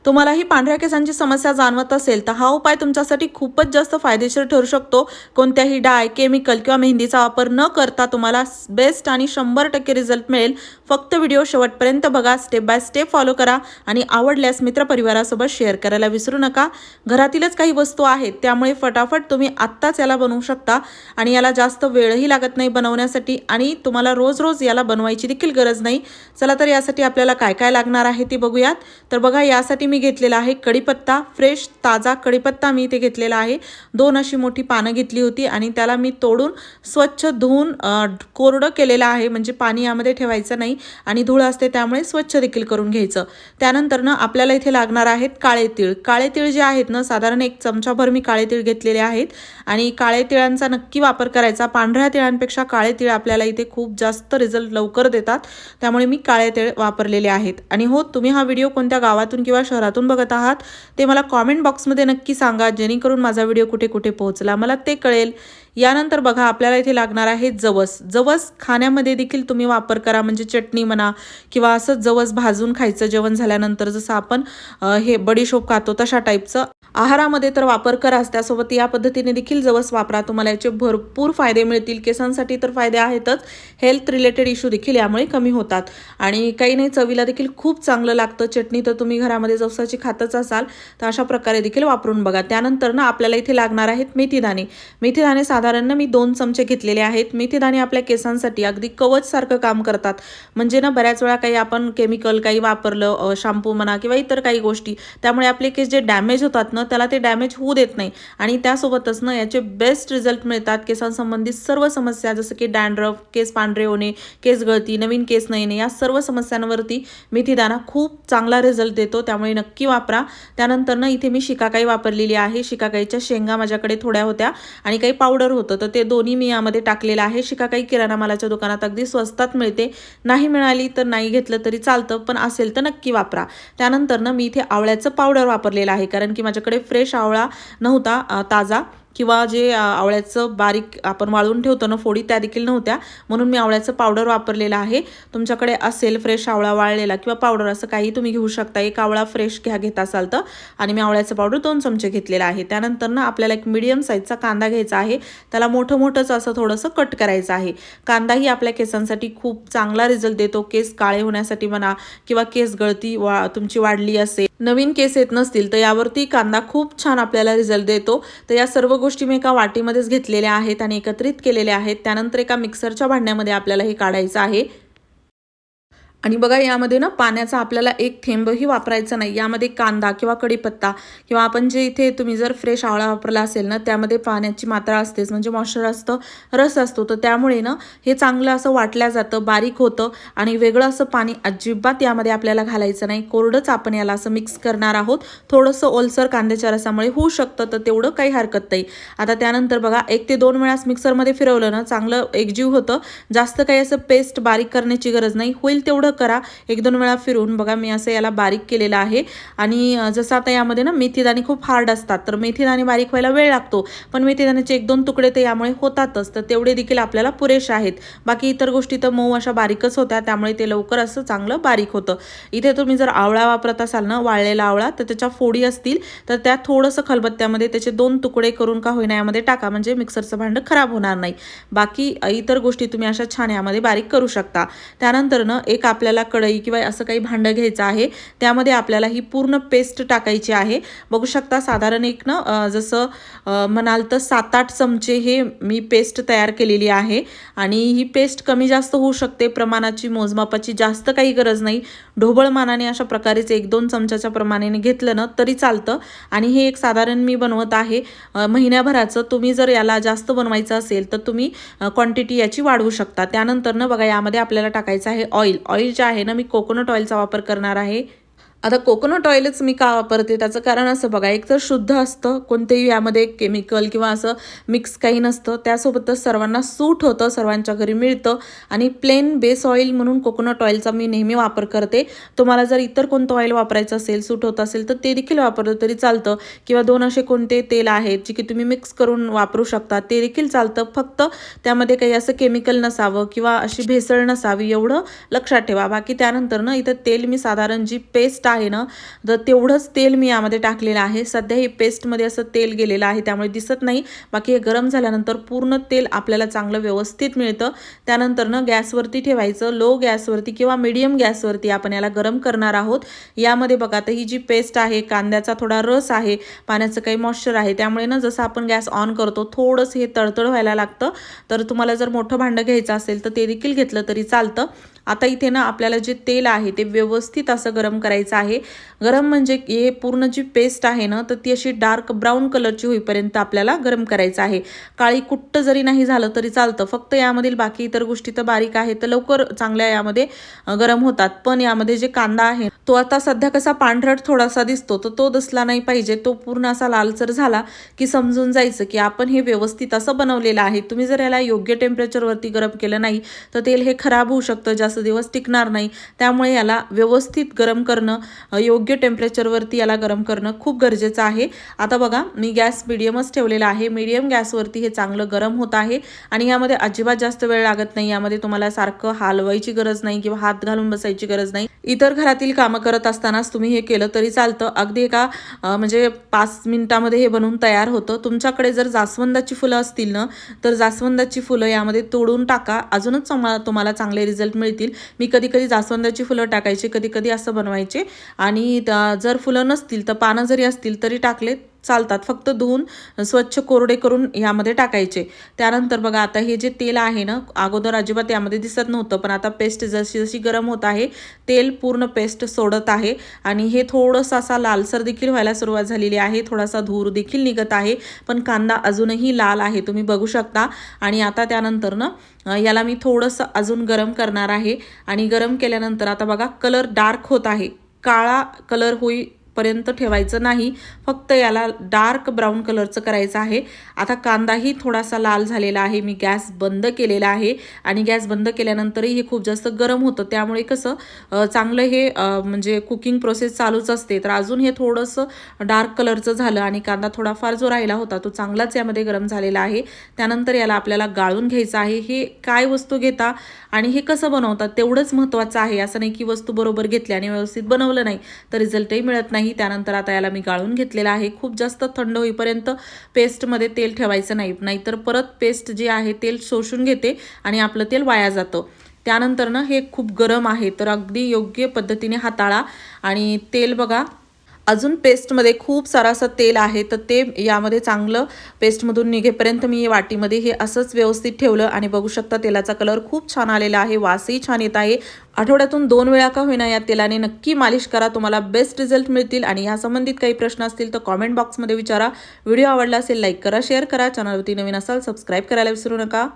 तुम्हालाही पांढऱ्या केसांची समस्या जाणवत असेल तर हा उपाय तुमच्यासाठी खूपच जास्त फायदेशीर ठरू शकतो। कोणत्याही डाय, केमिकल किंवा मेहंदीचा वापर न करता तुम्हाला बेस्ट आणि 100% रिझल्ट मिळेल। फक्त व्हिडिओ शेवटपर्यंत बघा, स्टेप बाय स्टेप फॉलो करा आणि आवडल्यास मित्रपरिवारासोबत शेअर करायला विसरू नका। घरातीलच काही वस्तू आहेत त्यामुळे फटाफट तुम्ही आत्ताच याला बनवू शकता आणि याला जास्त वेळही लागत नाही बनवण्यासाठी आणि तुम्हाला रोज रोज याला बनवायची देखील गरज नाही। चला तर यासाठी आपल्याला काय काय लागणार आहे ते बघूयात। तर बघा, यासाठी मी घेतलेला आहे कढीपत्ता, फ्रेश ताजा कढीपत्ता मी इथे घेतलेला आहे। 2 अशी मोठी पानं घेतली होती आणि त्याला मी तोडून स्वच्छ धुवून कोरडं केलेलं आहे, म्हणजे पाणी यामध्ये ठेवायचं नाही आणि धूळ असते त्यामुळे स्वच्छ देखील करून घ्यायचं। त्यानंतर ना आपल्याला इथे लागणार आहेत काळे तीळ। काळे तीळ जे आहेत ना, साधारण 1 चमचाभर मी काळे तीळ घेतलेले आहेत आणि काळे तिळांचा नक्की वापर करायचा। पांढऱ्या तिळांपेक्षा काळे तीळ आपल्याला इथे खूप जास्त रिझल्ट लवकर देतात, त्यामुळे मी काळे तीळ वापरलेले आहेत। आणि हो, तुम्ही हा व्हिडिओ कोणत्या गावातून किंवा शहरातून बघत आहात ते मला कॉमेंट बॉक्समध्ये नक्की सांगा, जेणेकरून माझा व्हिडिओ कुठे कुठे पोहोचला मला ते कळेल। यानंतर बघा, आपल्याला इथे लागणार आहे जवस। जवस खाण्यामध्ये देखील तुम्ही वापर करा, म्हणजे चटणी म्हणा किंवा असं जवस भाजून खायचं जेवण झाल्यानंतर, जसं आपण हे बडीशोप खातो तशा टाईपचं। आहारामध्ये तर वापर कराच, त्यासोबत या पद्धतीने देखील जवस वापरा, तुम्हाला याचे भरपूर फायदे मिळतील। केसांसाठी तर फायदे आहेतच, हेल्थ रिलेटेड इश्यू देखील यामुळे कमी होतात आणि काही नाही, चवीला देखील खूप चांगलं लागतं। चटणी तर तुम्ही घरामध्ये जवसाची खातच असाल, तर अशा प्रकारे देखील वापरून बघा। त्यानंतर ना आपल्याला इथे लागणार आहेत मेथीदाणे। मेथीदाणे साधारण ना मी 2 चमचे घेतलेले आहेत। मेथीदाणे आपल्या केसांसाठी अगदी कवच सारखं काम करतात, म्हणजे ना बऱ्याच वेळा काही आपण केमिकल काही वापरलं, शॅम्पू म्हणा किंवा इतर काही गोष्टी, त्यामुळे आपले केस जे डॅमेज होतात ना त्याला ते डॅमेज होऊ देत नाही आणि त्यासोबतच ना याचे बेस्ट रिझल्ट मिळतात। केसांसंबंधित सर्व समस्या जसं की डॅन्ड्रफ, केस पांढरे होणे, केस गळती, नवीन केस न येणे, या सर्व समस्यांवरती मेथीदाणा खूप चांगला रिझल्ट देतो, त्यामुळे नक्की वापरा। त्यानंतर ना इथे मी शिकाकाई वापरलेली आहे। शिकाकाईच्या शेंगा माझ्याकडे थोड्या होत्या आणि काही पावडर होतं, तर ते दोन्ही मी यामध्ये टाकलेलं आहे। शिकाकाई किराणा मालाच्या दुकानात अगदी स्वस्तात मिळते, नाही मिळाली तर नाही घेतलं तरी चालतं, पण असेल तर नक्की वापरा। त्यानंतर ना मी इथे आवळ्याचं पावडर वापरलेलं आहे, कारण की माझ्याकडे फ्रेश आवळा नव्हता ताजा, किंवा जे आवळ्याचं बारीक आपण वाळून ठेवतो ना फोडी, त्या देखील नव्हत्या, म्हणून मी आवळ्याचं पावडर वापरलेलं आहे। तुमच्याकडे असेल फ्रेश आवळा वाळलेला किंवा पावडर असं काही तुम्ही घेऊ शकता। एक आवळा फ्रेश घेत असाल तर, आणि मी आवळ्याचं पावडर 2 चमचे घेतलेलं आहे। त्यानंतर ना आपल्याला एक मीडियम साईजचा कांदा घ्यायचा आहे, त्याला मोठं मोठंच असं थोडंसं कट करायचं आहे। कांदाही आपल्या केसांसाठी खूप चांगला रिझल्ट देतो, केस काळे होण्यासाठी म्हणा किंवा केस गळती तुमची वाढली असेल, नवीन केस येत नसतील, तर यावरती कांदा खूप छान आपल्याला रिझल्ट देतो। तर या सर्व गोष्टी मी एका वाटीमध्येच घेतलेल्या आहेत आणि एकत्रित केलेल्या आहेत। त्यानंतर एका मिक्सरच्या भांड्यामध्ये आपल्याला हे काढायचं आहे आणि बघा, यामध्ये ना पाण्याचा आपल्याला एक थेंबही वापरायचा नाही। यामध्ये कांदा किंवा कढीपत्ता किंवा आपण जे इथे तुम्ही जर फ्रेश आवळा वापरला असेल ना, त्यामध्ये पाण्याची मात्रा असतेच, म्हणजे मॉइश्चर असतं, रस असतो, तर त्यामुळे ना हे चांगलं असं वाटल्या जातं, बारीक होतं आणि वेगळं असं पाणी अजिबात यामध्ये आपल्याला घालायचं नाही। कोरडंच आपण याला असं मिक्स करणार आहोत। थोडंसं ओलसर कांद्याच्या रसामुळे होऊ शकतं, तर तेवढं काही हरकत नाही। आता त्यानंतर बघा, 1 ते 2 वेळास मिक्सरमध्ये फिरवलं ना चांगलं एकजीव होतं। जास्त काही असं पेस्ट बारीक करण्याची गरज नाही, होईल तेवढं करा। 1-2 वेळा फिरून बघा, मी असं याला बारीक केलेलं आहे। आणि जसं आता यामध्ये ना मेथीदाणे खूप हार्ड असतात, तर मेथीदाणे बारीक व्हायला वेळ लागतो, पण मेथीदाण्याचे 1-2 तुकडे तर यामुळे होतातच, तर तेवढे देखील आपल्याला पुरेसे आहेत। बाकी इतर गोष्टी तर मऊ अशा बारीकच होत्या, त्यामुळे ते लवकर असं चांगलं बारीक होतं। इथे तुम्ही जर आवळा वापरत असाल ना, वाळलेला आवळा, तर त्याच्या फोडी असतील तर त्या थोडंसं खलबत्त्यामध्ये त्याचे 2 तुकडे करून का होईना यामध्ये टाका, म्हणजे मिक्सरचं भांडं खराब होणार नाही। बाकी इतर गोष्टी तुम्ही अशा छान यामध्ये बारीक करू शकता। त्यानंतर ना एक आपल्याला कढई किंवा असं काही भांडं घ्यायचं आहे, त्यामध्ये आपल्याला ही पूर्ण पेस्ट टाकायची आहे। बघू शकता, साधारण एक ना जसं म्हणाल तर 7-8 चमचे हे मी पेस्ट तयार केलेली आहे आणि ही पेस्ट कमी जास्त होऊ शकते, प्रमाणाची मोजमापाची जास्त काही गरज नाही। ढोबळ मानाने अशा प्रकारेच 1-2 चमच्याच्या प्रमाणाने घेतलं ना तरी चालतं आणि हे एक साधारण मी बनवत आहे महिन्याभराचं। तुम्ही जर याला जास्त बनवायचं असेल तर तुम्ही क्वांटिटी याची वाढवू शकता। त्यानंतर ना बघा, यामध्ये आपल्याला टाकायचं आहे ऑइल। ऑइल जे आहे ना, मी कोकोनट ऑइलचा वापर करणार आहे। आता कोकोनट ऑइलच मी का वापरते त्याचं कारण असं बघा, एक तर शुद्ध असतं, कोणतेही यामध्ये केमिकल किंवा असं मिक्स काही नसतं, त्यासोबतच सर्वांना सूट होतं, सर्वांच्या घरी मिळतं आणि प्लेन बेस ऑइल म्हणून कोकोनट ऑइलचा मी नेहमी वापर करते। तुम्हाला जर इतर कोणतं ऑइल वापरायचं असेल, सूट होत असेल, तर ते देखील वापरलं तरी चालतं, किंवा 2 असे कोणते तेल आहेत जे की तुम्ही मिक्स करून वापरू शकता, ते देखील चालतं। फक्त त्यामध्ये काही असं केमिकल नसावं किंवा अशी भेसळ नसावी, एवढं लक्षात ठेवा। बाकी त्यानंतर ना इथं तेल मी साधारण जी पेस्ट आहे ना, तर तेवढंच तेल मी यामध्ये टाकलेलं आहे. सध्या ही पेस्टमध्ये असं तेल गेलेलं आहे त्यामुळे दिसत नाही. बाकी हे गरम झाल्यानंतर पूर्ण तेल आपल्याला चांगलं व्यवस्थित मिळतं. त्यानंतर ना गॅसवरती ठेवायचं, लो गॅसवरती किंवा मीडियम गॅसवरती आपण याला गरम करणार आहोत. यामध्ये बघा आता ही जी पेस्ट आहे, कांद्याचा थोडा रस आहे, पाण्याचं काही मॉइश्चर आहे, त्यामुळे ना जसं आपण गॅस ऑन करतो थोडंसं हे तळतळ व्हायला लागतं. तर तुम्हाला जर मोठं भांडं घ्यायचं असेल तर ते देखील घेतलं तरी चालतं. आता इथे ना आपल्याला जे तेल आहे ते व्यवस्थित असं गरम करायचं आहे. गरम म्हणजे हे पूर्ण जी पेस्ट आहे ना, तर ती अशी डार्क ब्राऊन कलरची होईपर्यंत आपल्याला गरम करायचं आहे. काळी कुट्ट जरी नाही झालं तरी चालतं. फक्त यामधील बाकी इतर गोष्टी तर बारीक आहेत, तर लवकर चांगल्या यामध्ये गरम होतात. पण यामध्ये जे कांदा आहे तो आता सध्या कसा पांढरट थोडासा दिसतो, तर तो दिसला नाही पाहिजे. तो पूर्ण असा लालसर झाला की समजून जायचं की आपण हे व्यवस्थित असं बनवलेलं आहे. तुम्ही जर याला योग्य टेम्परेचरवरती गरम केलं नाही तर तेल हे खराब होऊ शकतं, जास्त दिवस टिकणार नाही. त्यामुळे याला व्यवस्थित गरम करणं, योग्य टेम्परेचरवरती याला गरम करणं खूप गरजेचं आहे. आता बघा मी गॅस मीडियमच ठेवलेला आहे. मीडियम गॅसवरती हे चांगलं गरम होत आहे आणि यामध्ये अजिबात जास्त वेळ लागत नाही. यामध्ये तुम्हाला सारखं हलवायची गरज नाही किंवा हात घालून बसायची गरज नाही. इतर घरातील कामं करत असतानाच तुम्ही हे केलं तरी चालतं. अगदी एका म्हणजे 5 मिनिटामध्ये हे बनवून तयार होतं. तुमच्याकडे जर जास्वंदाची फुलं असतील ना, तर जास्वंदाची फुलं यामध्ये तोडून टाका, अजूनच तुम्हाला चांगले रिझल्ट मिळतील. मी कधी जास्वंदाची फुलं टाकायचे, कधी असं बनवायचे. आणि जर फुलं नसतील तर पानं जरी असतील तरी टाकले चालतात. फक्त धुवून स्वच्छ कोरडे करून यामध्ये टाकायचे. त्यानंतर बघा आता हे जे तेल आहे ना, अगोदर अजिबात यामध्ये दिसत नव्हतं, पण आता पेस्ट जशी जशी गरम होत आहे तेल पूर्ण पेस्ट सोडत आहे आणि हे थोडंसं असा लालसर देखील व्हायला सुरुवात झालेली आहे. थोडासा धूर देखील निघत आहे, पण कांदा अजूनही लाल आहे, तुम्ही बघू शकता. आणि आता त्यानंतर ना याला मी थोडंसं अजून गरम करणार आहे. आणि गरम केल्यानंतर आता बघा कलर डार्क होत आहे. काळा कलर पर्यंत ठेवायचं नाही, फक्त याला डार्क ब्राऊन कलरचं करायचं आहे. आता कांदाही थोडासा लाल झालेला आहे. मी गॅस बंद केलेला आहे आणि गॅस बंद केल्यानंतरही हे खूप जास्त गरम होतं, त्यामुळे कसं चांगलं हे म्हणजे कुकिंग प्रोसेस चालूच असते. तर अजून हे थोडंसं डार्क कलरचं झालं आणि कांदा थोडाफार जो राहिला होता तो चांगलाच यामध्ये गरम झालेला आहे. त्यानंतर याला आपल्याला गाळून घ्यायचं आहे. हे काय वस्तू घेता आणि हे कसं बनवतात तेवढंच महत्त्वाचं आहे. असं नाही की वस्तू बरोबर घेतली आणि व्यवस्थित बनवलं नाही तर रिझल्टही मिळत नाही. त्यानंतर आता याला मी गाळून घेतलेला आहे. खूप जास्त थंड होईपर्यंत पेस्टमध्ये तेल ठेवायचं नाही, नाहीतर परत पेस्ट जी आहे तेल शोषून घेते आणि आपलं तेल वाया जातं. त्यानंतर ना हे खूप गरम आहे, तर अगदी योग्य पद्धतीने हाताळा. आणि तेल बघा अजून पेस्टमध्ये खूप सारं असं तेल आहे, तर ते यामध्ये चांगलं पेस्टमधून निघेपर्यंत मी वाटीमध्ये हे असंच व्यवस्थित ठेवलं आणि बघू शकता तेलाचा कलर खूप छान आलेला आहे, वासही छान येत आहे. आठवड्यातून 2 वेळा का होईना या तेलाने नक्की मालिश करा, तुम्हाला बेस्ट रिझल्ट मिळतील. आणि या संबंधित काही प्रश्न असतील तर कॉमेंट बॉक्समध्ये विचारा. व्हिडिओ आवडला असेल लाईक करा, शेअर करा. चॅनलवरती नवीन असाल सबस्क्राईब करायला विसरू नका.